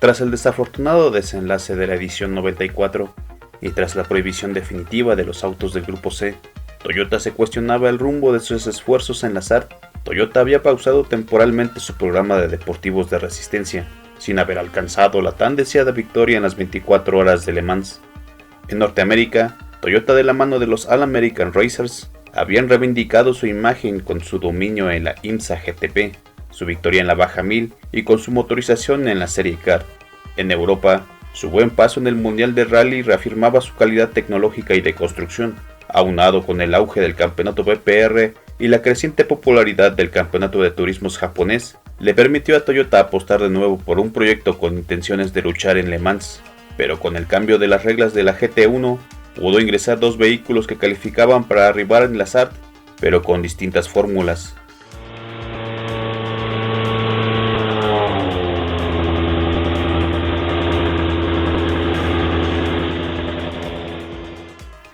Tras el desafortunado desenlace de la edición 94 y tras la prohibición definitiva de los autos del Grupo C, Toyota se cuestionaba el rumbo de sus esfuerzos en la SART. Toyota había pausado temporalmente su programa de deportivos de resistencia, sin haber alcanzado la tan deseada victoria en las 24 horas de Le Mans. En Norteamérica, Toyota, de la mano de los All American Racers, habían reivindicado su imagen con su dominio en la IMSA GTP, su victoria en la Baja 1000 y con su motorización en la Serie Kart. En Europa, su buen paso en el Mundial de Rally reafirmaba su calidad tecnológica y de construcción, aunado con el auge del campeonato BPR y la creciente popularidad del campeonato de turismos japonés, le permitió a Toyota apostar de nuevo por un proyecto con intenciones de luchar en Le Mans, pero con el cambio de las reglas de la GT1, pudo ingresar dos vehículos que calificaban para arribar en la SART, pero con distintas fórmulas.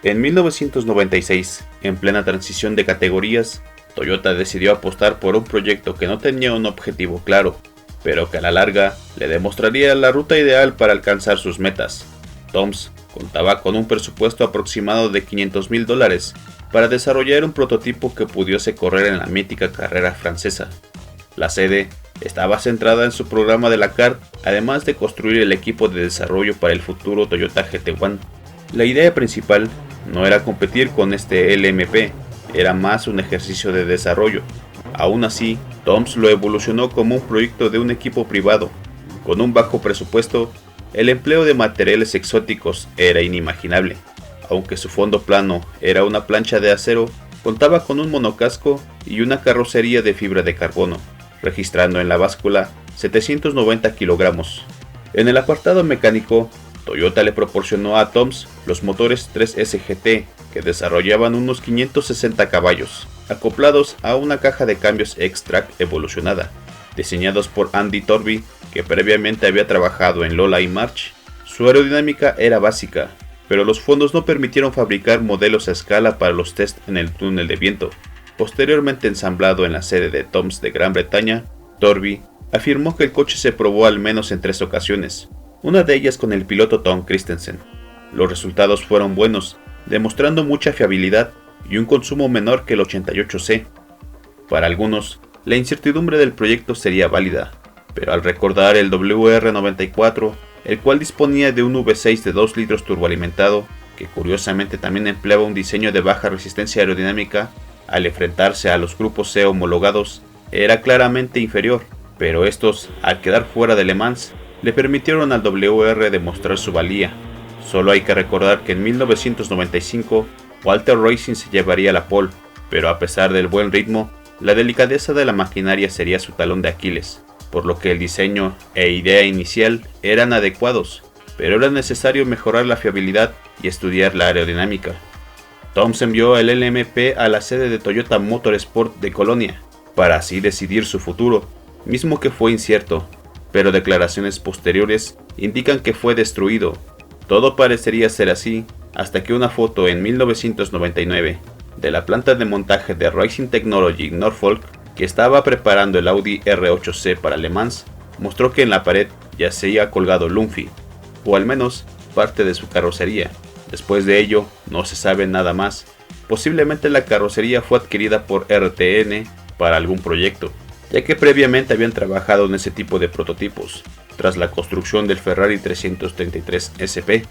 En 1996, en plena transición de categorías, Toyota decidió apostar por un proyecto que no tenía un objetivo claro, pero que a la larga le demostraría la ruta ideal para alcanzar sus metas. Toms contaba con un presupuesto aproximado de $500,000 para desarrollar un prototipo que pudiese correr en la mítica carrera francesa. La sede estaba centrada en su programa de la kart, además de construir el equipo de desarrollo para el futuro Toyota GT1. La idea principal no era competir con este LMP, era más un ejercicio de desarrollo. Aún así, Toms lo evolucionó como un proyecto de un equipo privado. Con un bajo presupuesto, el empleo de materiales exóticos era inimaginable. Aunque su fondo plano era una plancha de acero, contaba con un monocasco y una carrocería de fibra de carbono, registrando en la báscula 790 kilogramos. En el apartado mecánico, Toyota le proporcionó a Toms los motores 3S GT, que desarrollaban unos 560 caballos, acoplados a una caja de cambios X-Track evolucionada, diseñados por Andy Torby, que previamente había trabajado en Lola y March. Su aerodinámica era básica, pero los fondos no permitieron fabricar modelos a escala para los test en el túnel de viento. Posteriormente ensamblado en la sede de Toms de Gran Bretaña, Torby afirmó que el coche se probó al menos en 3 ocasiones, una de ellas con el piloto Tom Christensen. Los resultados fueron buenos, demostrando mucha fiabilidad y un consumo menor que el 88C. Para algunos, la incertidumbre del proyecto sería válida, pero al recordar el WR94, el cual disponía de un V6 de 2 litros turboalimentado, que curiosamente también empleaba un diseño de baja resistencia aerodinámica, al enfrentarse a los grupos C homologados, era claramente inferior, pero estos, al quedar fuera de Le Mans, le permitieron al WR demostrar su valía. Solo hay que recordar que en 1995 Walter Racing se llevaría la pole, pero a pesar del buen ritmo, la delicadeza de la maquinaria sería su talón de Aquiles, por lo que el diseño e idea inicial eran adecuados, pero era necesario mejorar la fiabilidad y estudiar la aerodinámica. Toms envió el LMP a la sede de Toyota Motorsport de Colonia, para así decidir su futuro, mismo que fue incierto, pero declaraciones posteriores indican que fue destruido. Todo parecería ser así, hasta que una foto en 1999 de la planta de montaje de Racing Technology Norfolk, que estaba preparando el Audi R8C para Le Mans, mostró que en la pared yacía colgado Lumpy, o al menos parte de su carrocería. Después de ello, no se sabe nada más. Posiblemente la carrocería fue adquirida por RTN para algún proyecto, ya que previamente habían trabajado en ese tipo de prototipos, tras la construcción del Ferrari 333 SP.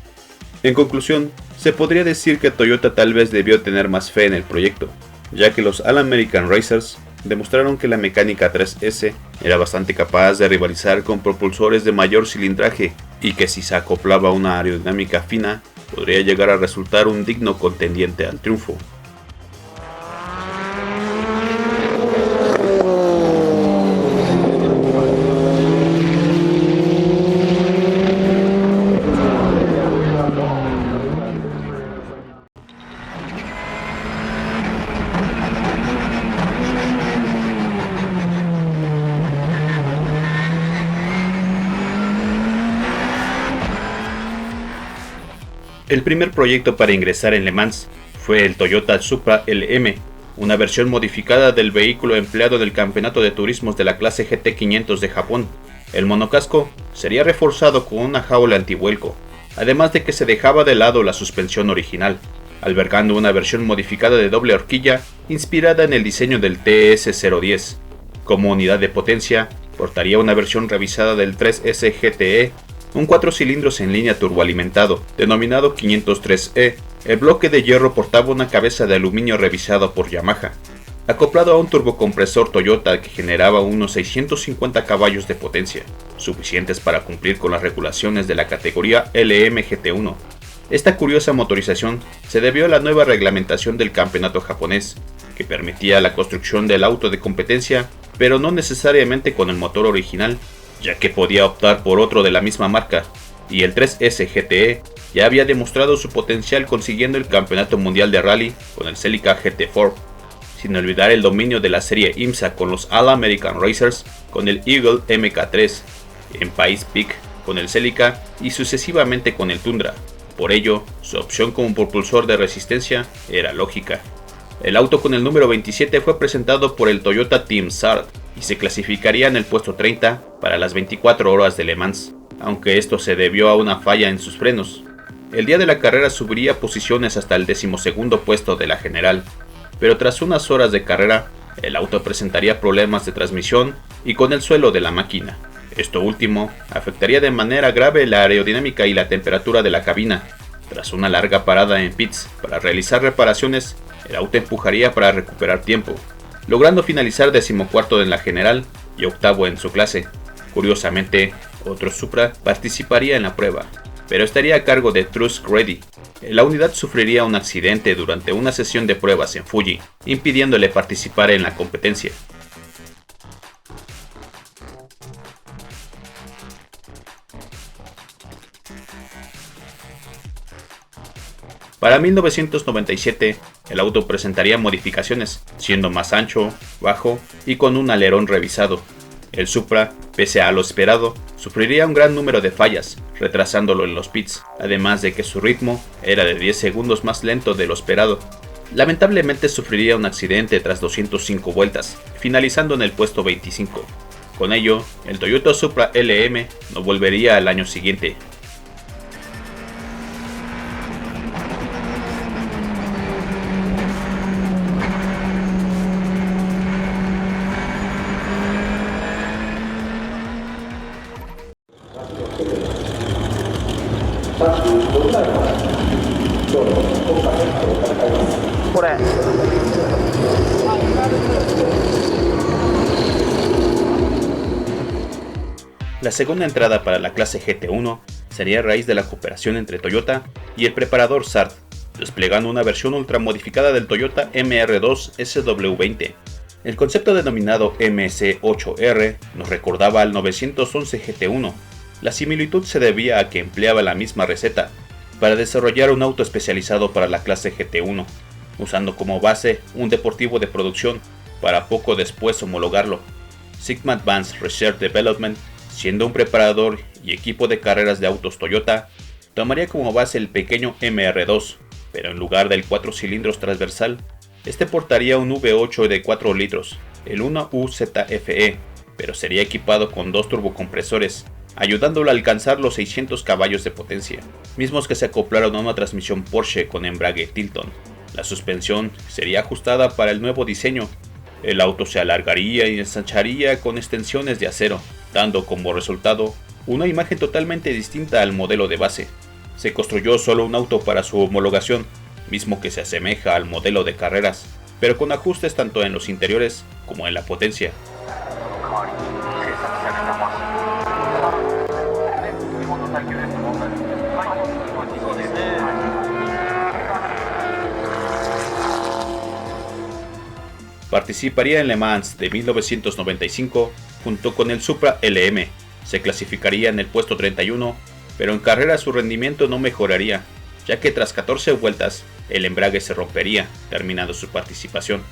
En conclusión, se podría decir que Toyota tal vez debió tener más fe en el proyecto, ya que los All American Racers demostraron que la mecánica 3S era bastante capaz de rivalizar con propulsores de mayor cilindraje y que si se acoplaba una aerodinámica fina, podría llegar a resultar un digno contendiente al triunfo. El primer proyecto para ingresar en Le Mans fue el Toyota Supra LM, una versión modificada del vehículo empleado en el campeonato de turismos de la clase GT500 de Japón. El monocasco sería reforzado con una jaula antivuelco, además de que se dejaba de lado la suspensión original, albergando una versión modificada de doble horquilla inspirada en el diseño del TS-010. Como unidad de potencia, portaría una versión revisada del 3S GTE, un 4 cilindros en línea turboalimentado, denominado 503E. El bloque de hierro portaba una cabeza de aluminio revisado por Yamaha, acoplado a un turbocompresor Toyota que generaba unos 650 caballos de potencia, suficientes para cumplir con las regulaciones de la categoría LM GT1. Esta curiosa motorización se debió a la nueva reglamentación del campeonato japonés, que permitía la construcción del auto de competencia, pero no necesariamente con el motor original, ya que podía optar por otro de la misma marca, y el 3S GTE ya había demostrado su potencial consiguiendo el campeonato mundial de rally con el Celica GT4, sin olvidar el dominio de la serie IMSA con los All American Racers con el Eagle MK3, en País Peak con el Celica y sucesivamente con el Tundra. Por ello, su opción como propulsor de resistencia era lógica. El auto con el número 27 fue presentado por el Toyota Team SART y se clasificaría en el puesto 30 para las 24 horas de Le Mans, aunque esto se debió a una falla en sus frenos. El día de la carrera subiría posiciones hasta el 12º puesto de la general, pero tras unas horas de carrera, el auto presentaría problemas de transmisión y con el suelo de la máquina. Esto último afectaría de manera grave la aerodinámica y la temperatura de la cabina. Tras una larga parada en pits para realizar reparaciones, el auto empujaría para recuperar tiempo, logrando finalizar 14º en la general y 8º en su clase. Curiosamente, otro Supra participaría en la prueba, pero estaría a cargo de Truss Grady. La unidad sufriría un accidente durante una sesión de pruebas en Fuji, impidiéndole participar en la competencia. Para 1997, el auto presentaría modificaciones, siendo más ancho, bajo y con un alerón revisado. El Supra, pese a lo esperado, sufriría un gran número de fallas, retrasándolo en los pits, además de que su ritmo era de 10 segundos más lento de lo esperado. Lamentablemente sufriría un accidente tras 205 vueltas, finalizando en el puesto 25. Con ello, el Toyota Supra LM no volvería al año siguiente. La segunda entrada para la clase GT1 sería a raíz de la cooperación entre Toyota y el preparador SART, desplegando una versión ultramodificada del Toyota MR2 SW20. El concepto denominado MC8R nos recordaba al 911 GT1. La similitud se debía a que empleaba la misma receta para desarrollar un auto especializado para la clase GT1, usando como base un deportivo de producción para poco después homologarlo. Sigma Advanced Research Development, siendo un preparador y equipo de carreras de autos Toyota, tomaría como base el pequeño MR2, pero en lugar del 4 cilindros transversal, este portaría un V8 de 4 litros, el 1UZFE, pero sería equipado con 2 turbocompresores, ayudándolo a alcanzar los 600 caballos de potencia, mismos que se acoplaron a una transmisión Porsche con embrague Tilton. La suspensión sería ajustada para el nuevo diseño. El auto se alargaría y ensancharía con extensiones de acero, dando como resultado una imagen totalmente distinta al modelo de base. Se construyó solo un auto para su homologación, mismo que se asemeja al modelo de carreras, pero con ajustes tanto en los interiores como en la potencia. Participaría en Le Mans de 1995 junto con el Supra LM. Se clasificaría en el puesto 31, pero en carrera su rendimiento no mejoraría, ya que tras 14 vueltas el embrague se rompería, terminando su participación.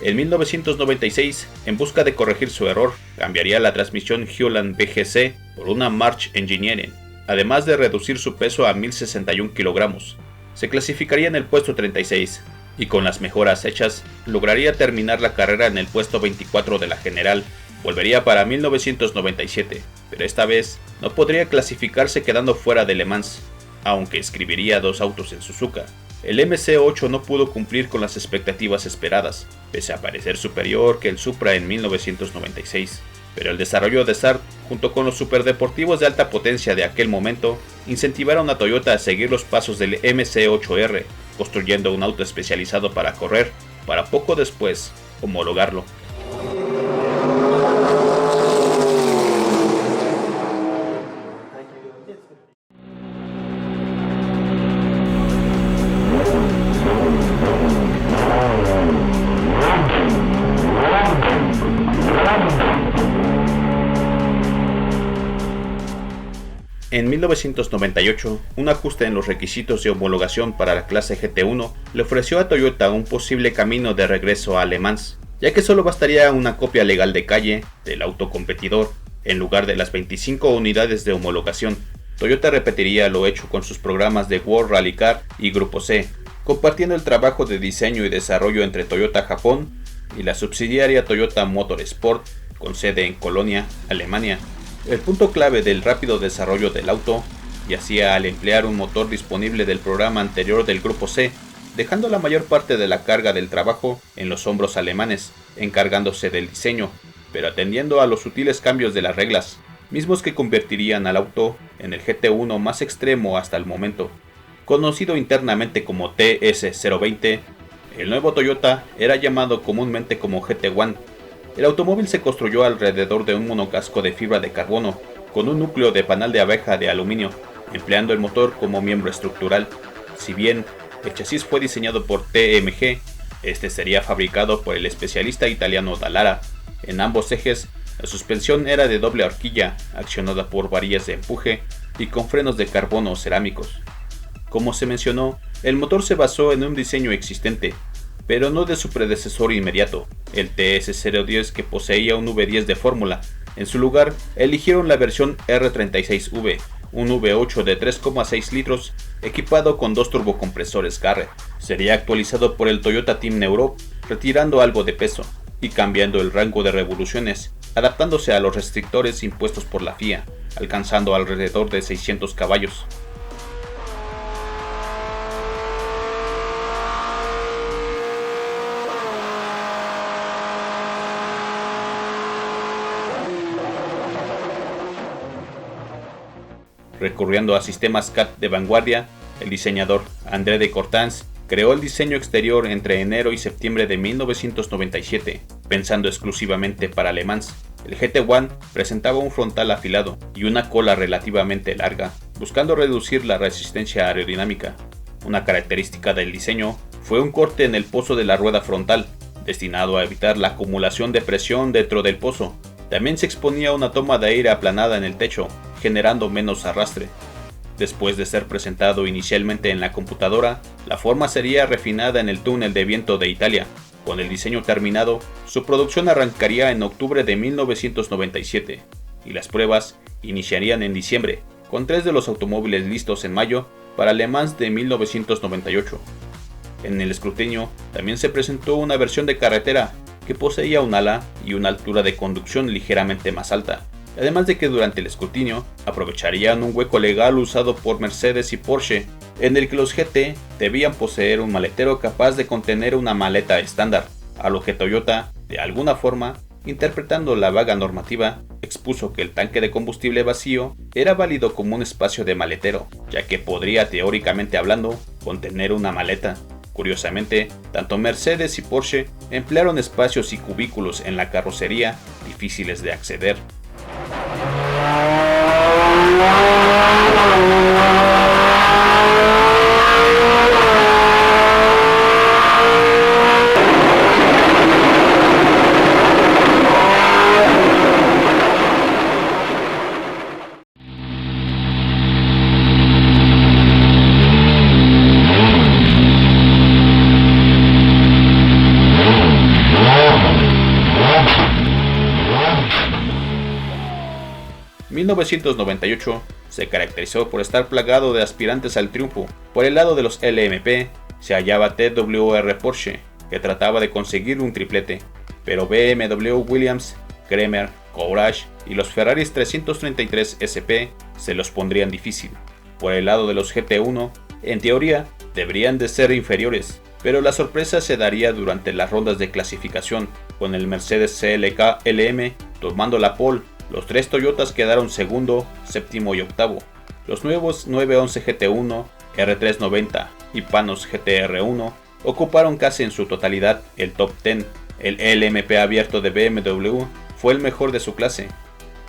En 1996, en busca de corregir su error, cambiaría la transmisión Hewland BGC por una March Engineering, además de reducir su peso a 1061 kilogramos. Se clasificaría en el puesto 36, y con las mejoras hechas, lograría terminar la carrera en el puesto 24 de la general. Volvería para 1997, pero esta vez no podría clasificarse quedando fuera de Le Mans, aunque escribiría 2 autos en Suzuka. El MC8 no pudo cumplir con las expectativas esperadas, pese a parecer superior que el Supra en 1996. Pero el desarrollo de SART, junto con los superdeportivos de alta potencia de aquel momento, incentivaron a Toyota a seguir los pasos del MC8R, construyendo un auto especializado para correr, para poco después homologarlo. En 1998, un ajuste en los requisitos de homologación para la clase GT1 le ofreció a Toyota un posible camino de regreso a Le Mans, ya que solo bastaría una copia legal de calle del auto competidor, en lugar de las 25 unidades de homologación. Toyota repetiría lo hecho con sus programas de World Rally Car y Grupo C, compartiendo el trabajo de diseño y desarrollo entre Toyota Japón y la subsidiaria Toyota Motorsport, con sede en Colonia, Alemania. El punto clave del rápido desarrollo del auto yacía al emplear un motor disponible del programa anterior del Grupo C, dejando la mayor parte de la carga del trabajo en los hombros alemanes, encargándose del diseño, pero atendiendo a los sutiles cambios de las reglas, mismos que convertirían al auto en el GT1 más extremo hasta el momento. Conocido internamente como TS020, el nuevo Toyota era llamado comúnmente como GT1. El automóvil se construyó alrededor de un monocasco de fibra de carbono, con un núcleo de panal de abeja de aluminio, empleando el motor como miembro estructural. Si bien el chasis fue diseñado por TMG, este sería fabricado por el especialista italiano Dallara. En ambos ejes, la suspensión era de doble horquilla, accionada por varillas de empuje y con frenos de carbono cerámicos. Como se mencionó, el motor se basó en un diseño existente, pero no de su predecesor inmediato, el TS010, que poseía un V10 de fórmula. En su lugar, eligieron la versión R36V, un V8 de 3,6 litros equipado con 2 turbocompresores Garrett. Sería actualizado por el Toyota Team Europe, retirando algo de peso y cambiando el rango de revoluciones, adaptándose a los restrictores impuestos por la FIA, alcanzando alrededor de 600 caballos. Recurriendo a sistemas CAD de vanguardia, el diseñador André de Cortans creó el diseño exterior entre enero y septiembre de 1997, pensando exclusivamente para Le Mans. El GT1 presentaba un frontal afilado y una cola relativamente larga, buscando reducir la resistencia aerodinámica. Una característica del diseño fue un corte en el pozo de la rueda frontal, destinado a evitar la acumulación de presión dentro del pozo. También se exponía una toma de aire aplanada en el techo, generando menos arrastre. Después de ser presentado inicialmente en la computadora, la forma sería refinada en el túnel de viento de Italia. Con el diseño terminado, su producción arrancaría en octubre de 1997, y las pruebas iniciarían en diciembre, con 3 de los automóviles listos en mayo para Le Mans de 1998. En el escrutinio también se presentó una versión de carretera que poseía un ala y una altura de conducción ligeramente más alta, además de que durante el escrutinio aprovecharían un hueco legal usado por Mercedes y Porsche, en el que los GT debían poseer un maletero capaz de contener una maleta estándar, a lo que Toyota, de alguna forma, interpretando la vaga normativa, expuso que el tanque de combustible vacío era válido como un espacio de maletero, ya que podría, teóricamente hablando, contener una maleta. Curiosamente, tanto Mercedes y Porsche emplearon espacios y cubículos en la carrocería difíciles de acceder. En 1998 se caracterizó por estar plagado de aspirantes al triunfo. Por el lado de los LMP se hallaba TWR Porsche, que trataba de conseguir un triplete, pero BMW, Williams, Kremer Courage y los Ferraris 333 SP se los pondrían difícil. Por el lado de los GT1, en teoría, deberían de ser inferiores, pero la sorpresa se daría durante las rondas de clasificación, con el Mercedes CLK LM tomando la pole. Los tres Toyotas quedaron segundo, séptimo y octavo. Los nuevos 911 GT1, R390 y Panos GTR1 ocuparon casi en su totalidad el top 10. El LMP abierto de BMW fue el mejor de su clase.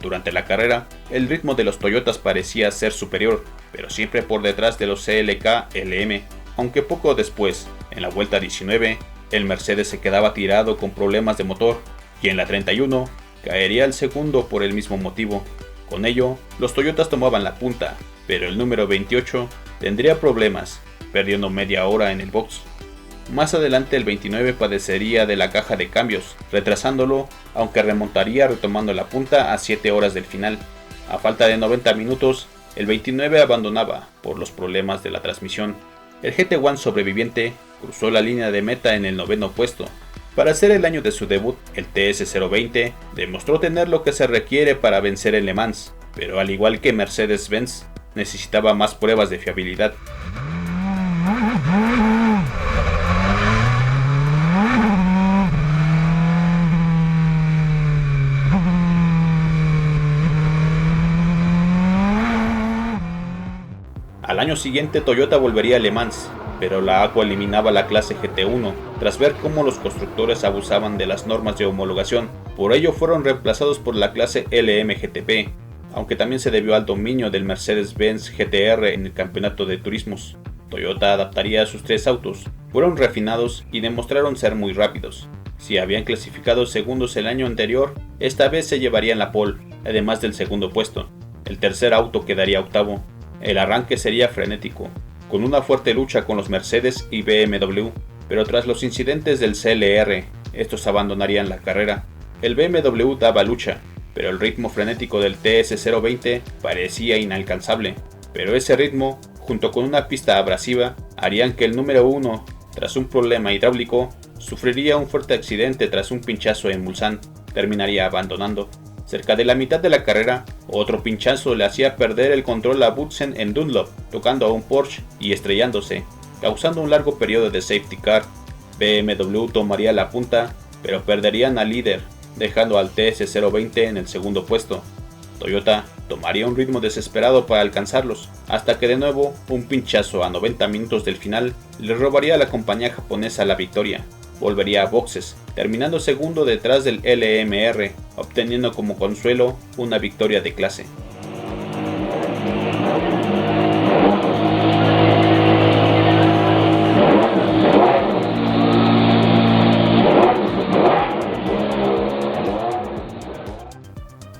Durante la carrera, el ritmo de los Toyotas parecía ser superior, pero siempre por detrás de los CLK LM, aunque poco después, en la vuelta 19, el Mercedes se quedaba tirado con problemas de motor, y en la 31 caería el segundo por el mismo motivo. Con ello, los Toyotas tomaban la punta, pero el número 28 tendría problemas, perdiendo media hora en el box. Más adelante el 29 padecería de la caja de cambios, retrasándolo, aunque remontaría retomando la punta a 7 horas del final. A falta de 90 minutos, el 29 abandonaba por los problemas de la transmisión. El GT1 sobreviviente cruzó la línea de meta en el noveno puesto. Para ser el año de su debut, el TS020 demostró tener lo que se requiere para vencer en Le Mans, pero al igual que Mercedes-Benz, necesitaba más pruebas de fiabilidad. Al año siguiente Toyota volvería a Le Mans, pero la Aqua eliminaba la clase GT1 tras ver cómo los constructores abusaban de las normas de homologación. Por ello fueron reemplazados por la clase LMGTP, aunque también se debió al dominio del Mercedes-Benz GTR en el campeonato de turismos. Toyota adaptaría sus tres autos, fueron refinados y demostraron ser muy rápidos. Si habían clasificado segundos el año anterior, esta vez se llevarían la pole, además del segundo puesto. El tercer auto quedaría octavo. El arranque sería frenético, con una fuerte lucha con los Mercedes y BMW, pero tras los incidentes del CLR, estos abandonarían la carrera. El BMW daba lucha, pero el ritmo frenético del TS020 parecía inalcanzable, pero ese ritmo, junto con una pista abrasiva, harían que el número 1, tras un problema hidráulico, sufriría un fuerte accidente tras un pinchazo en Mulsanne, terminaría abandonando. Cerca de la mitad de la carrera, otro pinchazo le hacía perder el control a Boutsen en Dunlop, tocando a un Porsche y estrellándose, causando un largo periodo de safety car. BMW tomaría la punta, pero perderían al líder, dejando al TS020 en el segundo puesto. Toyota tomaría un ritmo desesperado para alcanzarlos, hasta que de nuevo un pinchazo a 90 minutos del final le robaría a la compañía japonesa la victoria. Volvería a boxes, terminando segundo detrás del LMR, obteniendo como consuelo una victoria de clase.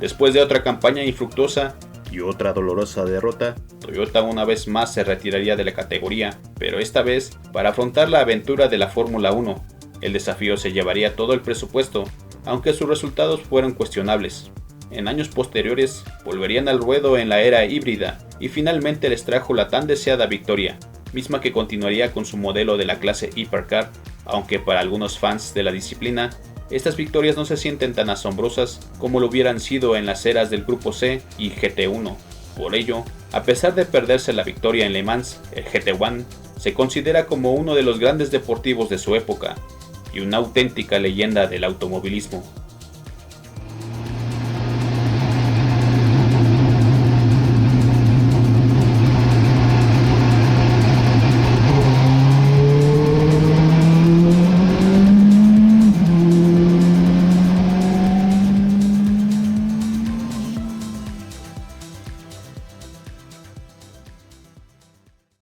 Después de otra campaña infructuosa y otra dolorosa derrota, Toyota una vez más se retiraría de la categoría, pero esta vez para afrontar la aventura de la Fórmula 1. El desafío se llevaría todo el presupuesto, aunque sus resultados fueron cuestionables. En años posteriores volverían al ruedo en la era híbrida y finalmente les trajo la tan deseada victoria, misma que continuaría con su modelo de la clase Hypercar, aunque para algunos fans de la disciplina, estas victorias no se sienten tan asombrosas como lo hubieran sido en las eras del Grupo C y GT1. Por ello, a pesar de perderse la victoria en Le Mans, el GT1 se considera como uno de los grandes deportivos de su época y una auténtica leyenda del automovilismo.